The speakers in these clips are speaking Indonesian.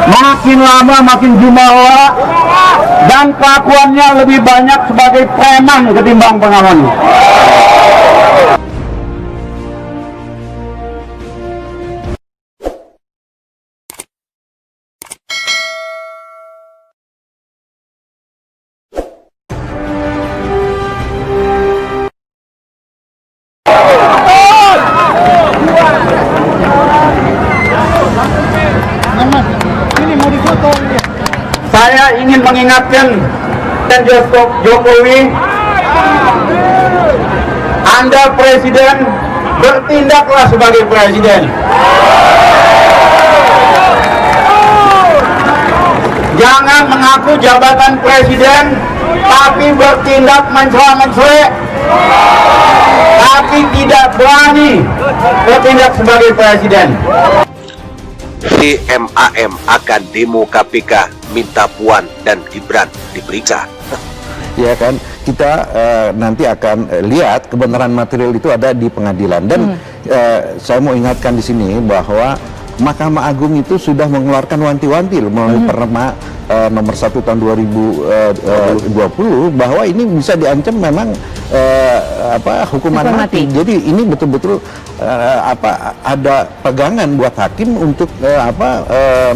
makin lama makin jumawa dan kelakuannya lebih banyak sebagai preman ketimbang pengaman. Saya ingin mengingatkan dan Jokowi, Anda presiden, bertindaklah sebagai presiden. Jangan mengaku jabatan presiden tapi bertindak mencela-mencela, tapi tidak berani bertindak sebagai presiden. DMAM akan demo KPK minta Puan dan Gibran diperiksa. Ya kan, kita nanti akan lihat kebenaran material itu ada di pengadilan dan saya mau ingatkan di sini bahwa Mahkamah Agung itu sudah mengeluarkan wanti-wanti melalui Perma nomor 1 tahun 2020 bahwa ini bisa diancam memang hukuman mati. Jadi ini betul-betul ada pegangan buat hakim untuk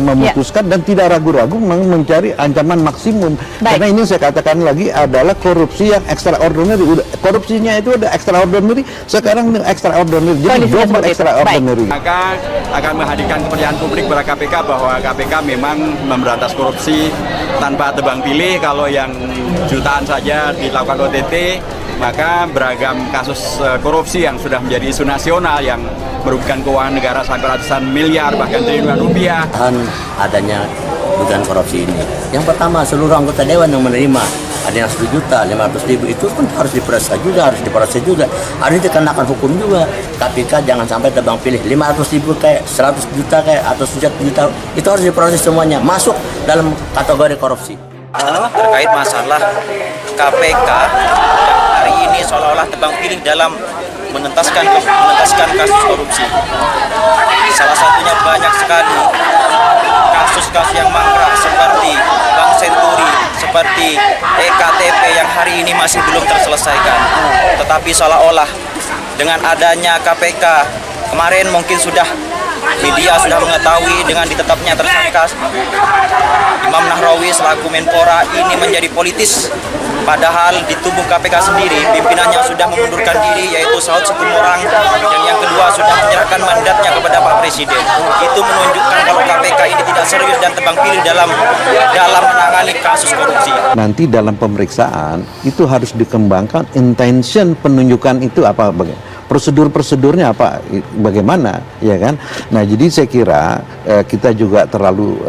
memutuskan dan tidak ragu-ragu mencari ancaman maksimum. Karena ini saya katakan lagi adalah korupsi yang extraordinary. Korupsinya itu ada extraordinary, sekarang extraordinary. Jadi global extraordinary. Maka akan menghadirkan kepercayaan publik pada KPK bahwa KPK memang memberantas korupsi tanpa tebang pilih. Kalau yang jutaan saja dilakukan OTT, maka beragam kasus korupsi yang sudah menjadi isu nasional yang merugikan keuangan negara sampai ratusan miliar bahkan triliunan rupiah. Adanya dugaan korupsi ini. Yang pertama, seluruh anggota dewan yang menerima ada yang 1 juta, 500.000 itu pun harus diperiksa juga, harus diproses juga, harus dikenakan hukum juga. KPK jangan sampai tebang pilih 500.000 kayak 100 juta kayak atau 1 juta, itu harus diproses semuanya, masuk dalam kategori korupsi. Terkait masalah KPK yang hari ini seolah-olah tebang pilih dalam menuntaskan kasus korupsi. Salah satunya banyak sekali kasus-kasus yang mangkrak seperti Bank Senturi, seperti EKTP yang hari ini masih belum terselesaikan. Tetapi seolah-olah dengan adanya KPK kemarin mungkin media sudah mengetahui dengan ditetapnya tersangka Imam Nahrawi selaku Menpora ini menjadi politis. Padahal di tubuh KPK sendiri pimpinannya sudah mengundurkan diri, yaitu Saud Situmorang, dan yang kedua sudah menyerahkan mandatnya kepada Pak Presiden. Itu menunjukkan kalau KPK ini tidak serius dan tebang pilih dalam menangani kasus korupsi. Nanti dalam pemeriksaan itu harus dikembangkan intention penunjukan itu apa, prosedur-prosedurnya apa, bagaimana, ya kan? Nah, jadi saya kira kita juga terlalu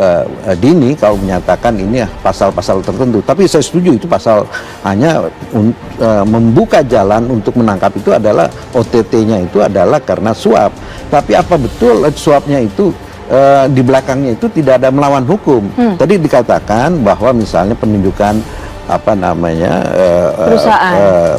dini kalau menyatakan ini pasal-pasal tertentu. Tapi saya setuju itu pasal hanya membuka jalan untuk menangkap itu adalah OTT-nya itu adalah karena suap. Tapi apa betul suapnya itu di belakangnya itu tidak ada melawan hukum? Tadi dikatakan bahwa misalnya penunjukan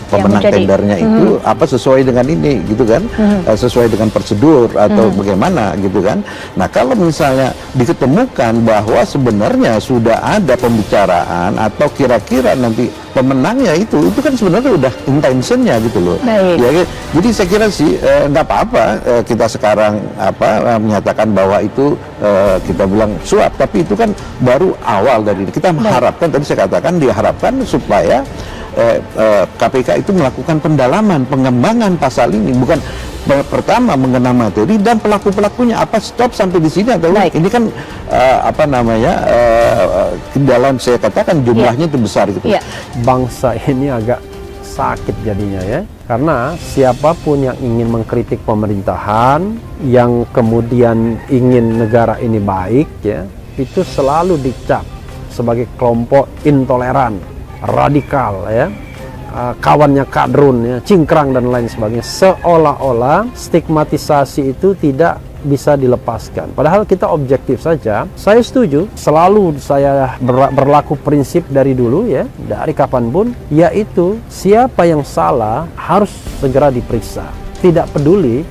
pemenang tendernya itu sesuai dengan ini gitu kan, sesuai dengan prosedur atau bagaimana gitu kan. Nah, kalau misalnya diketemukan bahwa sebenarnya sudah ada pembicaraan atau kira-kira nanti pemenangnya itu kan sebenarnya udah intentionnya gitu loh. Ya, jadi saya kira sih nggak apa-apa kita sekarang menyatakan bahwa itu kita bilang suap, tapi itu kan baru awal dari kita mengharapkan, tadi saya katakan diharapkan supaya KPK itu melakukan pendalaman, pengembangan pasal ini, bukan pertama mengenai materi dan pelaku-pelakunya apa stop sampai di sini atau ini kan dalam saya katakan jumlahnya itu besar gitu. Bangsa ini agak sakit jadinya ya, karena siapapun yang ingin mengkritik pemerintahan, yang kemudian ingin negara ini baik ya, itu selalu dicap sebagai kelompok intoleran, radikal ya, kawannya kadrun ya, cingkrang dan lain sebagainya. Seolah-olah stigmatisasi itu tidak bisa dilepaskan. Padahal kita objektif saja. Saya setuju, selalu saya berlaku prinsip dari dulu ya, dari kapanpun, yaitu siapa yang salah harus segera diperiksa. Tidak peduli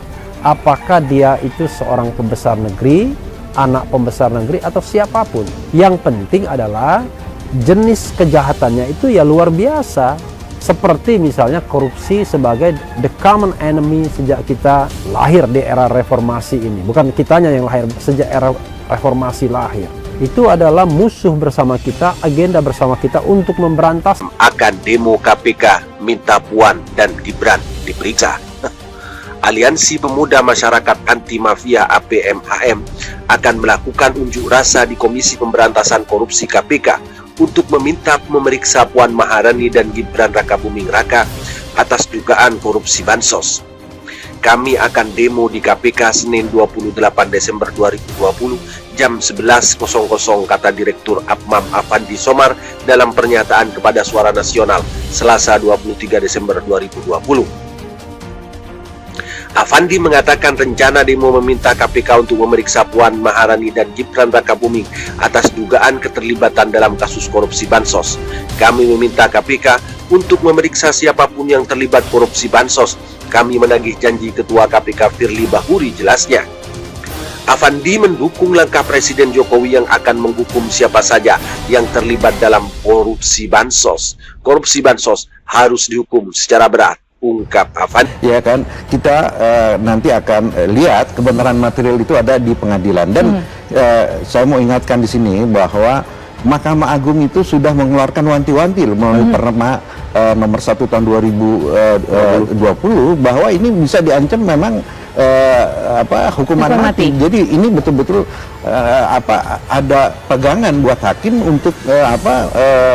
apakah dia itu seorang pembesar negeri, anak pembesar negeri atau siapapun. Yang penting adalah jenis kejahatannya itu ya luar biasa. Seperti misalnya korupsi sebagai the common enemy sejak kita lahir di era reformasi ini. Bukan kitanya yang lahir, sejak era reformasi lahir. Itu adalah musuh bersama kita, agenda bersama kita untuk memberantas. Akan demo KPK minta Puan dan Gibran diperiksa. Aliansi Pemuda Masyarakat Anti Mafia APMAM akan melakukan unjuk rasa di Komisi Pemberantasan Korupsi KPK untuk meminta memeriksa Puan Maharani dan Gibran Rakabuming Raka atas dugaan korupsi bansos. Kami akan demo di KPK Senin 28 Desember 2020 jam 11.00, kata Direktur Apmam Afandi Somar dalam pernyataan kepada Suara Nasional Selasa 23 Desember 2020. Afandi mengatakan rencana demo meminta KPK untuk memeriksa Puan Maharani dan Gibran Rakabuming atas dugaan keterlibatan dalam kasus korupsi bansos. Kami meminta KPK untuk memeriksa siapapun yang terlibat korupsi bansos. Kami menagih janji Ketua KPK Firly Bahuri, jelasnya. Afandi mendukung langkah Presiden Jokowi yang akan menghukum siapa saja yang terlibat dalam korupsi bansos. Korupsi bansos harus dihukum secara berat, ungkap Afandi. Ya kan, kita nanti akan lihat kebenaran material itu ada di pengadilan. Dan saya mau ingatkan di sini bahwa Mahkamah Agung itu sudah mengeluarkan wanti-wanti melalui Perma nomor 1 tahun 2020 bahwa ini bisa diancam memang hukuman mati. Jadi ini betul-betul ada pegangan buat hakim untuk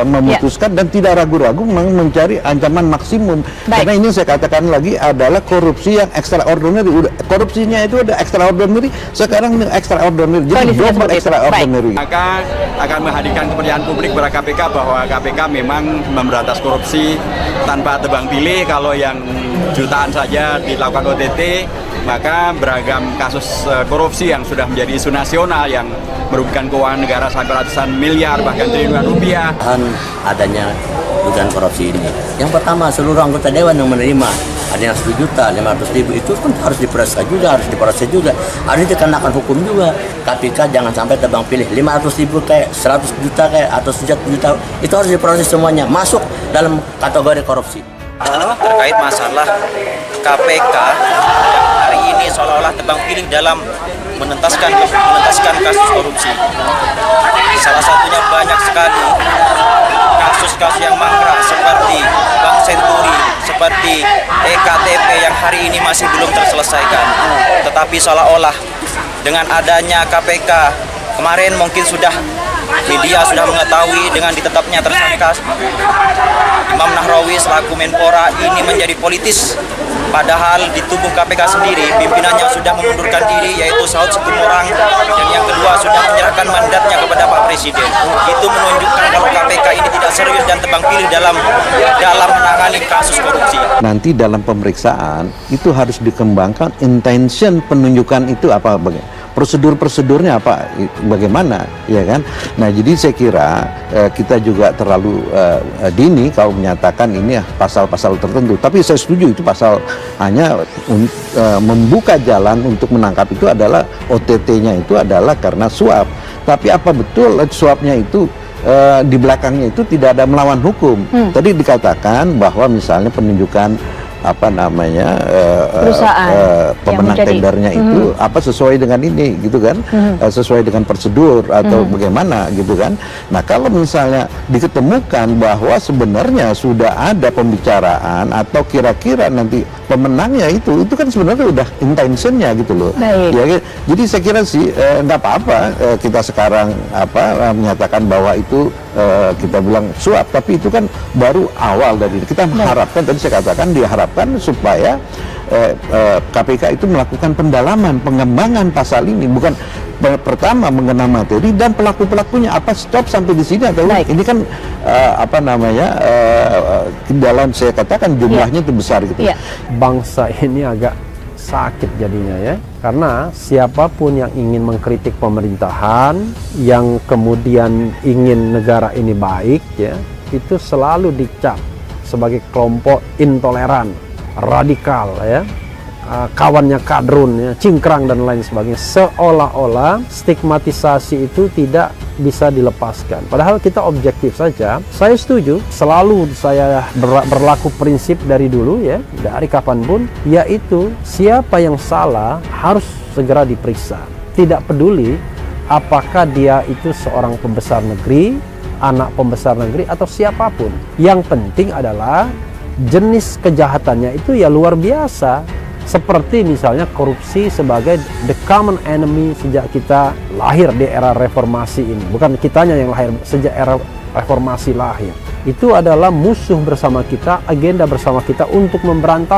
memutuskan dan tidak ragu-ragu mencari ancaman maksimum. Karena ini saya katakan lagi adalah korupsi yang extraordinary. Korupsinya itu ada extraordinary, sekarang extraordinary. Jadi double extraordinary. Maka akan menghadirkan kepercayaan publik pada KPK bahwa KPK memang memberantas korupsi tanpa tebang pilih. Kalau yang jutaan saja dilakukan OTT, maka beragam kasus korupsi yang sudah menjadi isu nasional yang merugikan keuangan negara sampai ratusan miliar bahkan triliunan rupiah. Adanya dugaan korupsi ini. Yang pertama, seluruh anggota dewan yang menerima ada yang 1 juta, 500.000 itu pun harus diperiksa juga, harus diproses juga, harus dikenakan hukum juga. KPK jangan sampai tebang pilih 500.000 kayak 100 juta kayak atau 1 juta, itu harus diproses semuanya, masuk dalam kategori korupsi. Terkait masalah KPK yang hari ini seolah-olah tebang pilih dalam menuntaskan kasus korupsi. Salah satunya banyak sekali kasus-kasus yang mangkrak seperti Bank Senturi, seperti EKTP yang hari ini masih belum terselesaikan. Tetapi seolah-olah dengan adanya KPK kemarin mungkin media sudah mengetahui dengan ditetapnya tersangka Imam Nahrawi selaku Menpora ini menjadi politis. Padahal di tubuh KPK sendiri pimpinannya sudah mengundurkan diri, yaitu Saud Situmorang, dan yang kedua sudah menyerahkan mandatnya kepada Pak Presiden. Itu menunjukkan kalau KPK ini tidak serius dan tebang pilih dalam menangani kasus korupsi. Nanti dalam pemeriksaan itu harus dikembangkan intention penunjukan itu apa, prosedur-prosedurnya apa, bagaimana, ya kan? Nah, jadi saya kira kita juga terlalu dini kalau menyatakan ini pasal-pasal tertentu. Tapi saya setuju itu pasal hanya membuka jalan untuk menangkap itu adalah OTT-nya itu adalah karena suap. Tapi apa betul suapnya itu di belakangnya itu tidak ada melawan hukum? Tadi dikatakan bahwa misalnya penunjukan pemenang tendernya itu sesuai dengan ini gitu kan, sesuai dengan prosedur atau bagaimana gitu kan. Nah, kalau misalnya diketemukan bahwa sebenarnya sudah ada pembicaraan atau kira-kira nanti pemenangnya itu kan sebenarnya udah intentionnya gitu loh. Ya, jadi saya kira sih nggak apa-apa kita sekarang menyatakan bahwa itu kita bilang suap, tapi itu kan baru awal dari kita mengharapkan, tadi saya katakan diharapkan supaya KPK itu melakukan pendalaman, pengembangan pasal ini, bukan pertama mengenai materi dan pelaku-pelakunya apa stop sampai di sini atau ini kan dalam saya katakan jumlahnya itu besar gitu. Bangsa ini agak sakit jadinya ya, karena siapapun yang ingin mengkritik pemerintahan, yang kemudian ingin negara ini baik ya, itu selalu dicap sebagai kelompok intoleran, radikal ya. kawannya kadrun, ya, cingkrang dan lain sebagainya. Seolah-olah stigmatisasi itu tidak bisa dilepaskan. Padahal kita objektif saja. Saya setuju, selalu saya berlaku prinsip dari dulu ya, dari kapanpun, yaitu siapa yang salah harus segera diperiksa. Tidak peduli apakah dia itu seorang pembesar negeri, anak pembesar negeri, atau siapapun. Yang penting adalah jenis kejahatannya itu ya luar biasa. Seperti misalnya korupsi sebagai the common enemy sejak kita lahir di era reformasi ini. Bukan kitanya yang lahir, sejak era reformasi lahir. Itu adalah musuh bersama kita, agenda bersama kita untuk memberantas